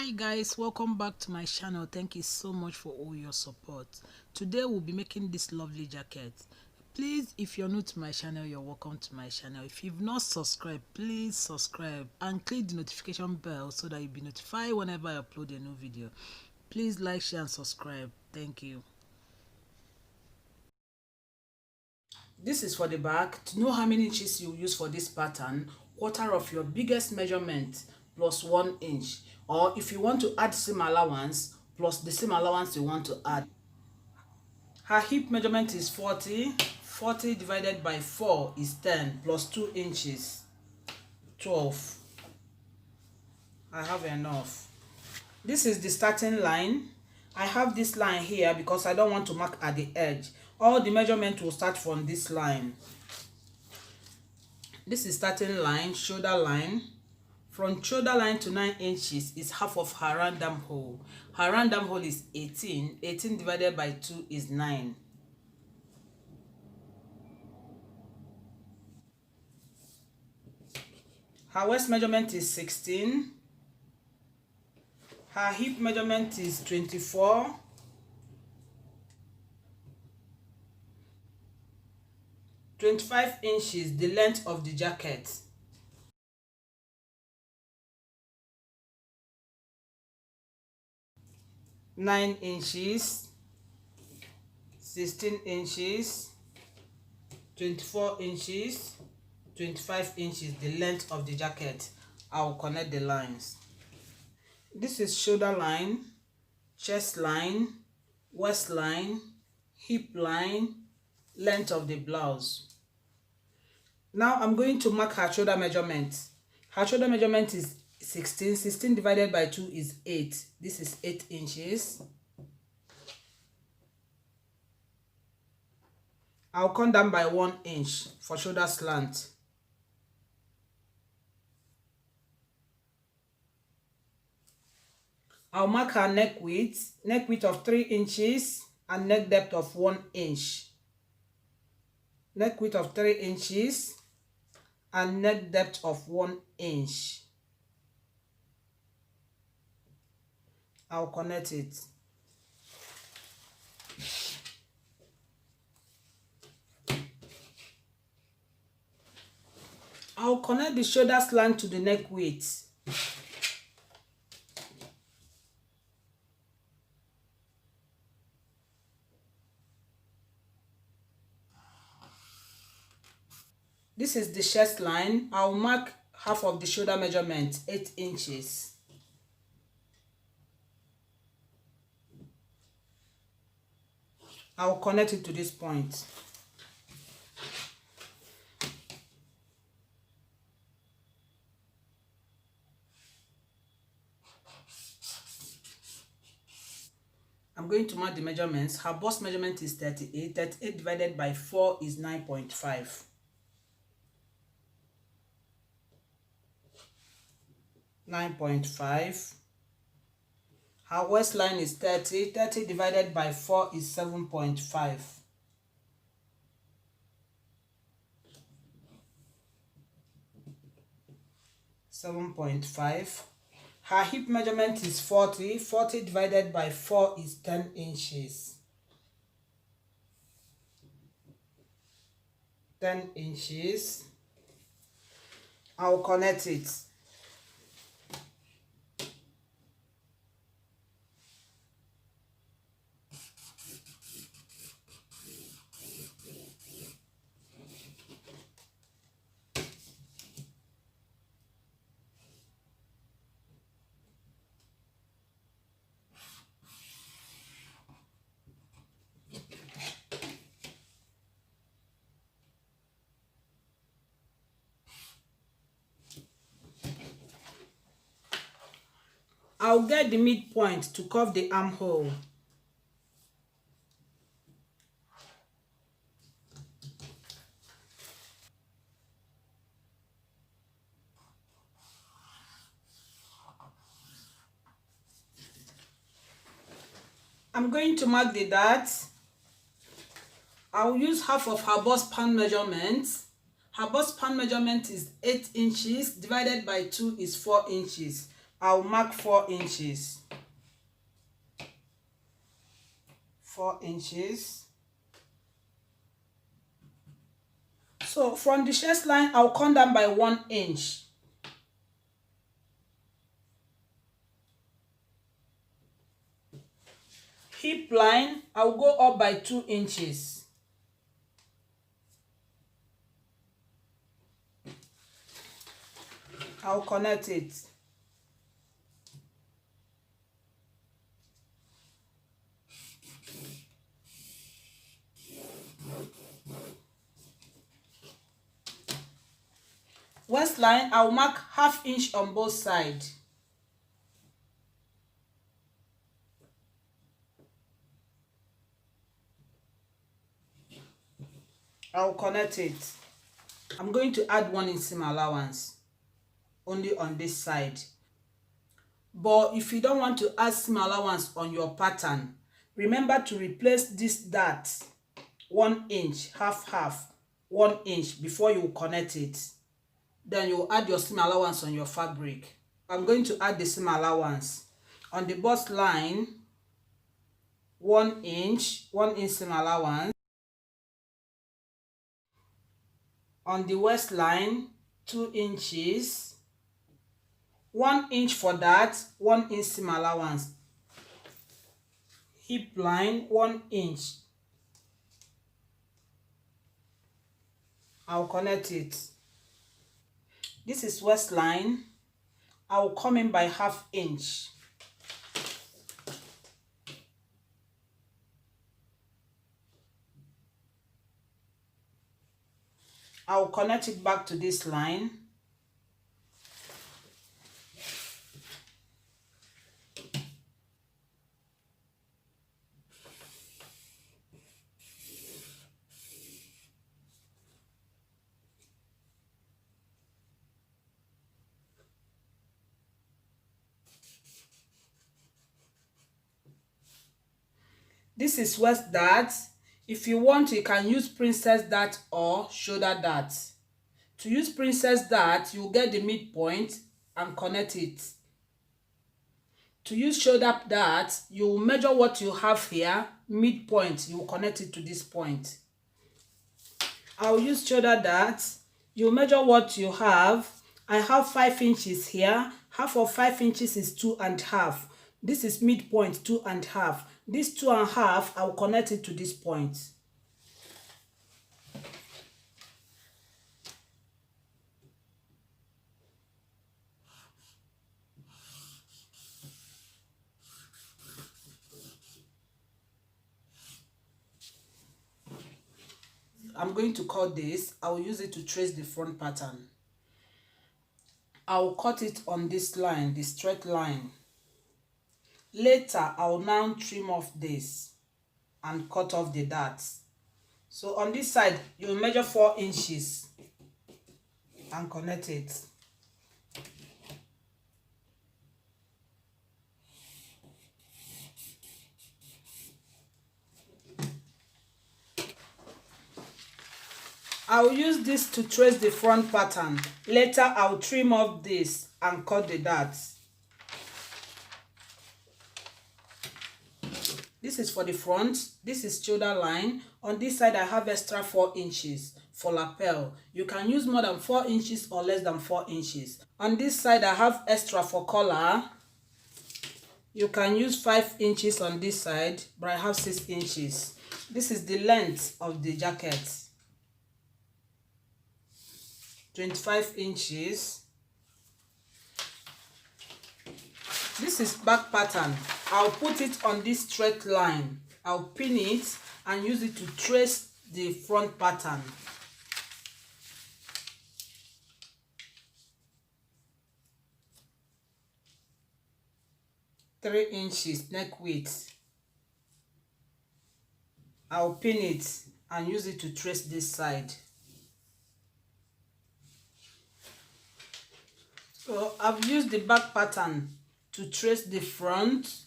Hi guys, welcome back to my channel. Thank you so much for all your support. Today we'll be making this lovely jacket. Please, if you're new to my channel, you're welcome to my channel. If you've not subscribed, please subscribe and click the notification bell so that you'll be notified whenever I upload a new video. Please like, share and subscribe. Thank you. This is for the back. To know how many inches you use for this pattern, quarter of your biggest measurement plus 1 inch, or if you want to add seam allowance plus the seam allowance you want to add. Her hip measurement is 40 divided by 4 is 10 plus 2 inches 12. I have enough. This is the starting line. I have this line here because I don't want to mark at the edge. All the measurement will start from this line. This is starting line, shoulder line. From shoulder line to 9 inches is half of her random hole. Her random hole is 18. 18 divided by 2 is 9. Her waist measurement is 16. Her hip measurement is 24. "25 inches, the length of the jacket. "9 inches, 16 inches, 24 inches, 25 inches, the length of the jacket. I will connect the lines. This is shoulder line, chest line, waist line, hip line, length of the blouse. Now I'm going to mark her shoulder measurement. Her shoulder measurement is 16. 16 divided by 2 is 8. This is 8 inches. I'll come down by 1 inch for shoulder slant. I'll mark her neck width of 3 inches and neck depth of 1 inch. Neck width of 3 inches and neck depth of 1 inch. I'll connect it. I'll connect the shoulder slant to the neck width. This is the chest line. I'll mark half of the shoulder measurement, 8 inches. I'll connect it to this point. I'm going to mark the measurements. Her bust measurement is 38. 38 divided by 4 is 9.5. 9.5. Her waistline is 30. 30 divided by 4 is 7.5. 7.5. Her hip measurement is 40. 40 divided by 4 is 10 inches. 10 inches. I'll connect it. I'll get the midpoint to curve the armhole. I'm going to mark the dart. I'll use half of her bust pan measurement. Her bust pan measurement is 8 inches divided by 2 is 4 inches. I'll mark 4 inches. 4 inches. So from the chest line, I'll come down by 1 inch. Hip line, I'll go up by 2 inches. I'll connect it. Waistline, I'll mark ½ inch on both sides. I'll connect it. I'm going to add 1 inch seam allowance only on this side. But if you don't want to add seam allowance on your pattern, remember to replace this dart 1 inch, half, 1 inch before you connect it. Then you add your seam allowance on your fabric. I'm going to add the seam allowance on the bust line, 1 inch seam allowance. On the waistline, 2 inches, 1 inch for that, 1 inch seam allowance. Hip line, 1 inch. I'll connect it. This is waistline. I'll come in by ½ inch. I'll connect it back to this line. This is waist dart. If you want, you can use princess dart or shoulder dart. To use princess dart, you get the midpoint and connect it. To use shoulder dart, you measure what you have here, midpoint, you connect it to this point. I'll use shoulder dart. You measure what you have. I have 5 inches here. Half of 5 inches is 2.5. This is midpoint, 2.5. This 2.5, I'll connect it to this point. I'm going to cut this. I will use it to trace the front pattern. I'll cut it on this line, the straight line. Later, I'll now trim off this and cut off the darts. So on this side, you measure 4 inches and connect it. I'll use this to trace the front pattern. Later, I'll trim off this and cut the darts. This is for the front. This is shoulder line. On this side, I have extra 4 inches for lapel. You can use more than 4 inches or less than 4 inches. On this side, I have extra for collar. You can use 5 inches on this side, but I have 6 inches. This is the length of the jacket. 25 inches. This is back pattern. I'll put it on this straight line. I'll pin it and use it to trace the front pattern. Three inches neck width. I'll pin it and use it to trace this side. So I've used the back pattern to trace the front.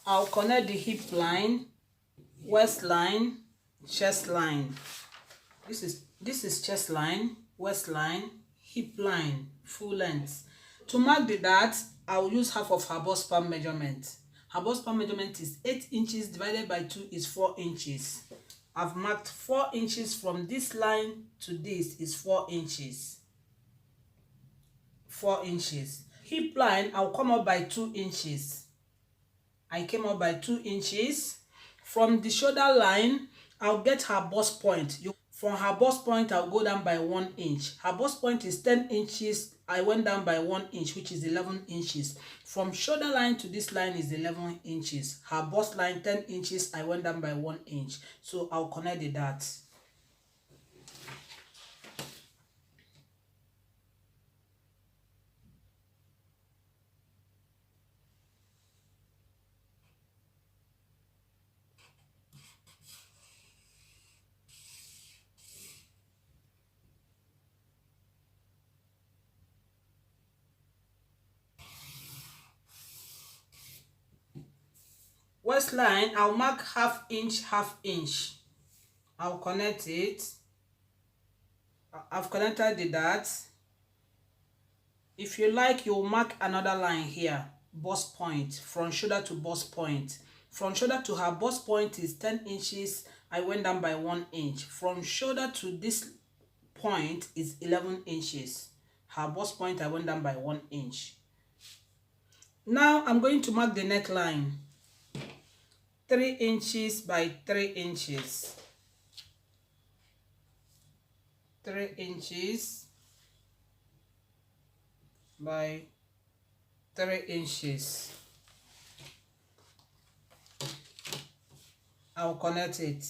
I'll connect the hip line, waist line, chest line. This is chest line, waist line, hip line, full length. To mark the dart, I will use half of her bust span measurement. Her bust span measurement is 8 inches divided by 2 is 4 inches. I've marked 4 inches from this line to this is 4 inches. 4 inches. Hip line, I'll come up by 2 inches. I came up by 2 inches. From the shoulder line, I'll get her bust point. From her bust point, I'll go down by 1 inch. Her bust point is 10 inches. I went down by 1 inch, which is 11 inches. From shoulder line to this line is 11 inches. Her bust line, 10 inches. I went down by 1 inch. So I'll connect the dots. Waistline, I'll mark half inch, half inch. I'll connect it. I've connected the dots. If you like, you'll mark another line here. Bust point, from shoulder to bust point. From shoulder to her bust point is 10 inches. I went down by 1 inch. From shoulder to this point is 11 inches. Her bust point, I went down by 1 inch. Now I'm going to mark the neckline. 3 inches by 3 inches. 3 inches by 3 inches. I'll connect it.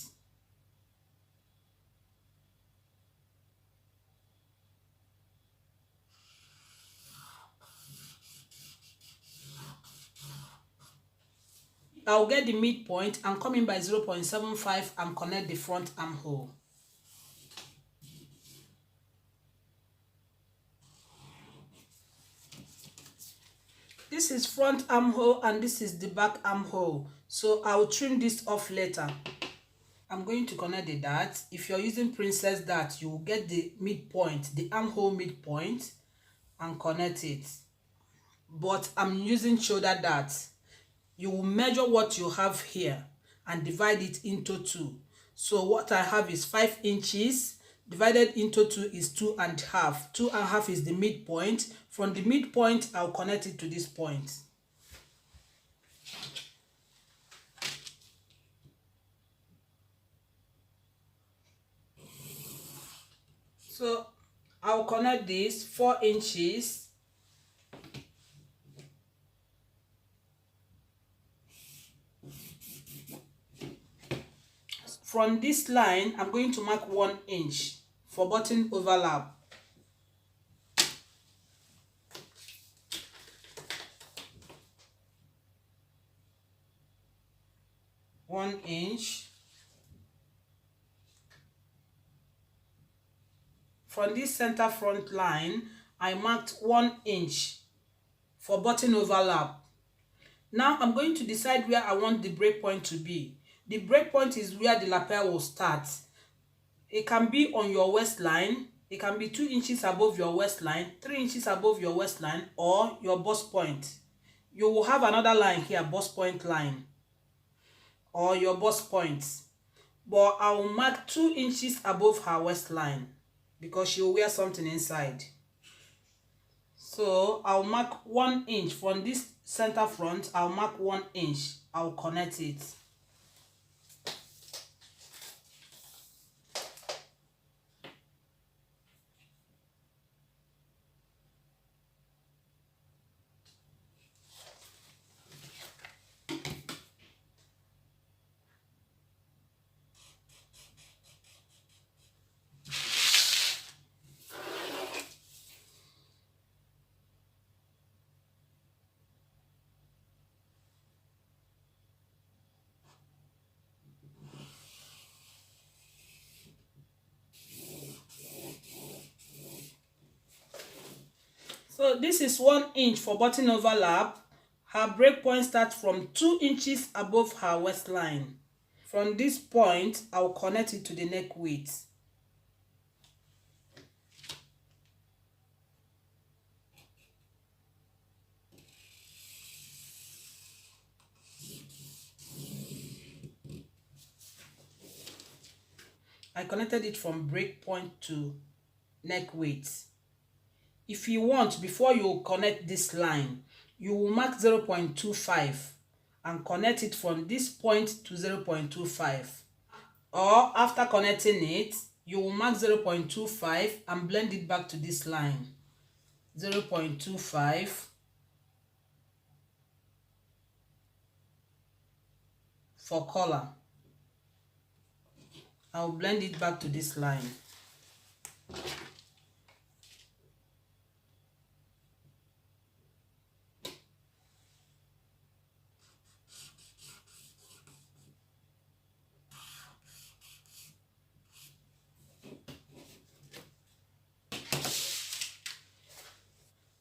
I'll get the midpoint and come in by 0.75 and connect the front armhole. This is front armhole and this is the back armhole. So I'll trim this off later. I'm going to connect the dart. If you're using princess dart, you will get the midpoint, the armhole midpoint, and connect it. But I'm using shoulder dart. You will measure what you have here and divide it into 2. So what I have is 5 inches. Divided into 2 is 2.5. 2.5 is the midpoint. From the midpoint, I'll connect it to this point. So I'll connect this 4 inches. From this line, I'm going to mark 1 inch for button overlap. 1 inch. From this center front line, I marked 1 inch for button overlap. Now I'm going to decide where I want the breakpoint to be. The breakpoint is where the lapel will start. It can be on your waistline. It can be 2 inches above your waistline, 3 inches above your waistline, or your bust point. You will have another line here, bust point line, or your bust point. But I will mark 2 inches above her waistline because she will wear something inside. So I'll mark 1 inch from this center front. I'll mark 1 inch. I'll connect it. So this is 1 inch for button overlap. Her breakpoint starts from 2 inches above her waistline. From this point, I'll connect it to the neck width. I connected it from break point to neck weight. If you want, before you connect this line, you will mark 0.25 and connect it from this point to 0.25. Or after connecting it, you will mark 0.25 and blend it back to this line. 0.25 for color. I'll blend it back to this line.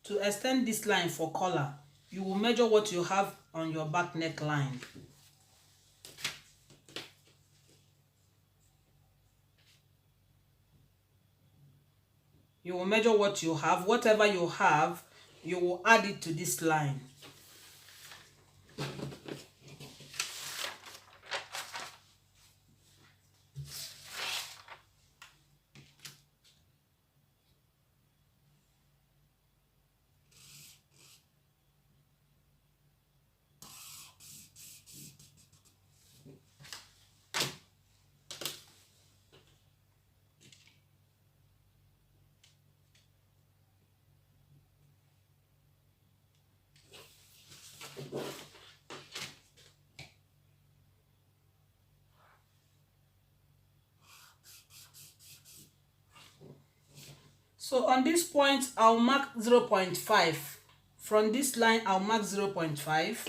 To extend this line for color, you will measure what you have on your back neckline. You will measure what you have. Whatever you have, you will add it to this line. So on this point, I'll mark 0.5. From this line, I'll mark 0.5.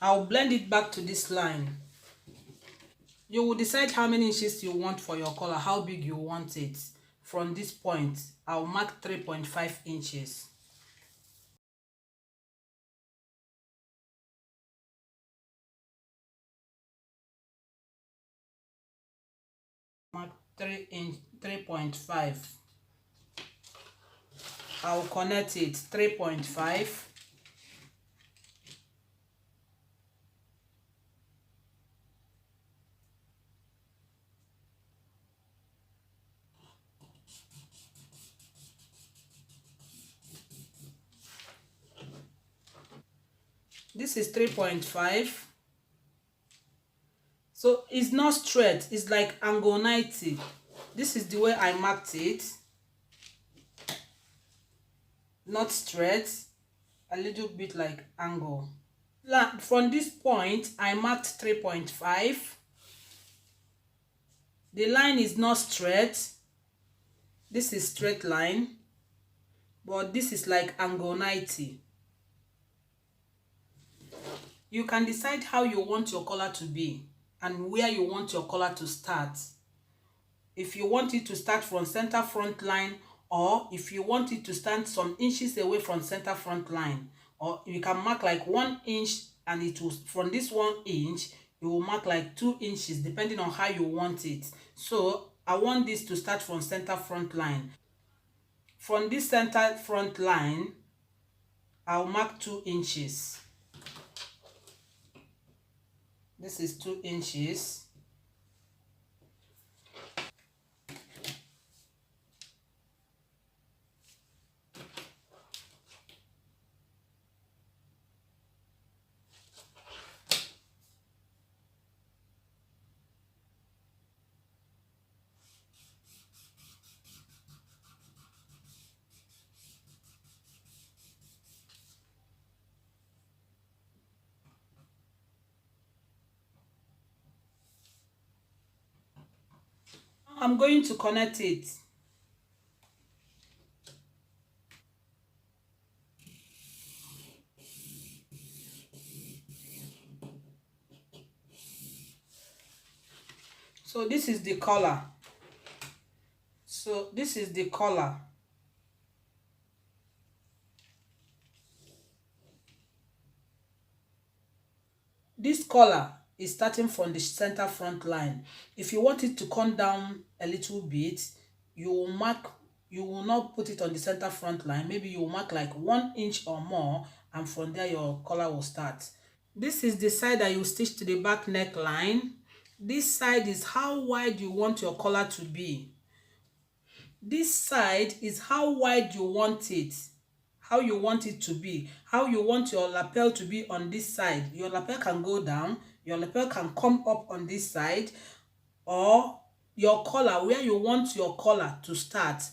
I'll blend it back to this line. You will decide how many inches you want for your color, how big you want it. From this point, I'll mark 3.5 inches. Mark 3.5. I'll connect it 3.5. This is 3.5. So it's not straight, it's like angle 90. This is the way I marked it. Not straight, a little bit like angle. From this point, I marked 3.5. The line is not straight. This is straight line, but this is like angle 90. You can decide how you want your color to be and where you want your color to start. If you want it to start from center front line, or if you want it to stand some inches away from center front line, or you can mark like 1 inch, and it will, from this 1 inch you will mark like 2 inches depending on how you want it. So I want this to start from center front line. From this center front line, I'll mark 2 inches. This is 2 inches. I'm going to connect it. So this is the color. So this is the color. This color is starting from the center front line. If you want it to come down a little bit, you will not put it on the center front line. Maybe you will mark like 1 inch or more and from there your collar will start. This is the side that you stitch to the back neckline. This side is how wide you want your collar to be. This side is how wide you want it, how you want it to be, how you want your lapel to be on this side. Your lapel can go down, your lapel can come up on this side, or your collar, where you want your collar to start.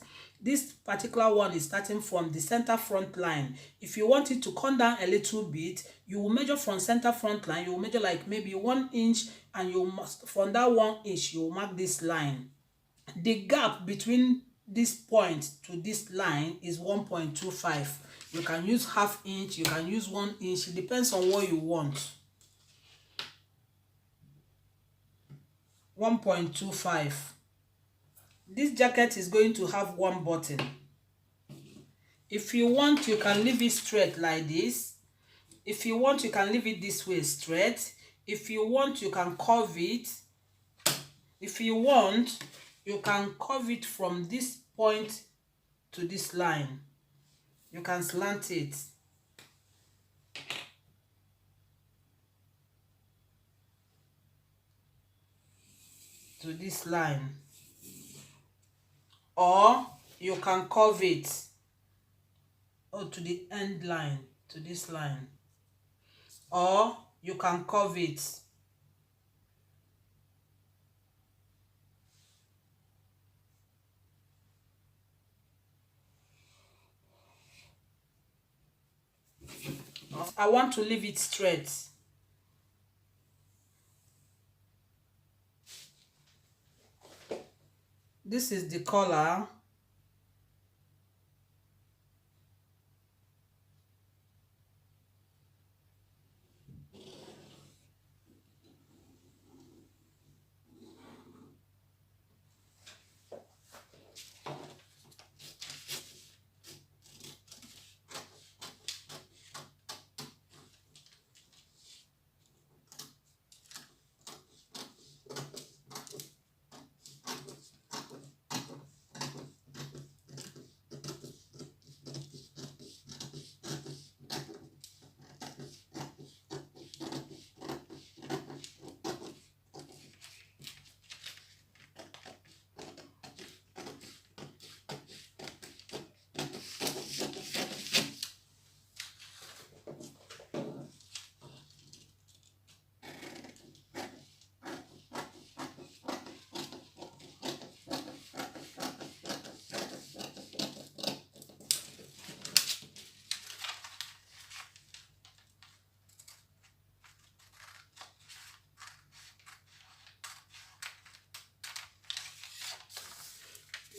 This particular one is starting from the center front line. If you want it to come down a little bit, you will measure from center front line. You will measure like maybe 1 inch, and you must, from that 1 inch, you will mark this line. The gap between this point to this line is 1.25. You can use half inch, you can use 1 inch. It depends on what you want. 1.25. This jacket is going to have one button. If you want, you can leave it straight like this. If you want, you can leave it this way straight. If you want, you can curve it. If you want, you can curve it from this point to this line. You can slant it. To this line. Or you can curve it to the end line, to this line. Or you can curve it. I want to leave it straight. This is the collar.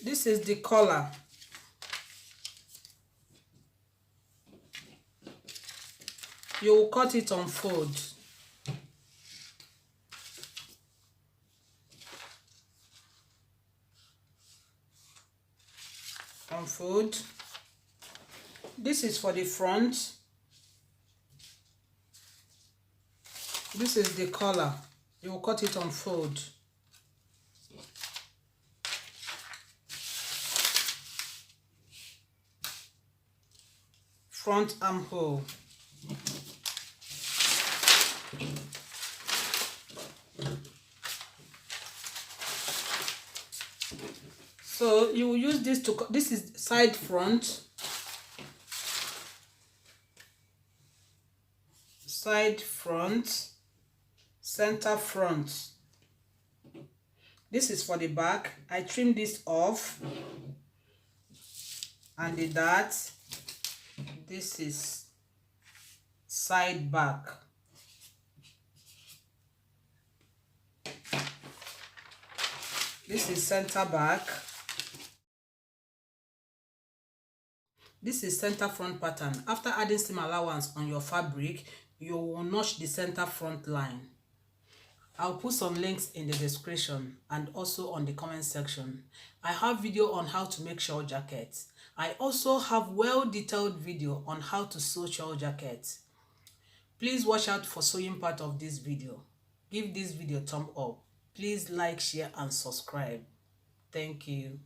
This is the collar. You will cut it on fold. On fold. This is for the front. This is the collar. You will cut it on fold. Front armhole. So you will use this to, this is side front, side front, center front. This is for the back. I trim this off, and the dart. This is side back. This is center back. This is center front pattern. After adding seam allowance on your fabric, you will notch the center front line. I'll put some links in the description and also on the comment section. I have video on how to make shawl jackets. I also have well-detailed video on how to sew shawl jackets. Please watch out for sewing part of this video. Give this video a thumb up. Please like, share and subscribe. Thank you.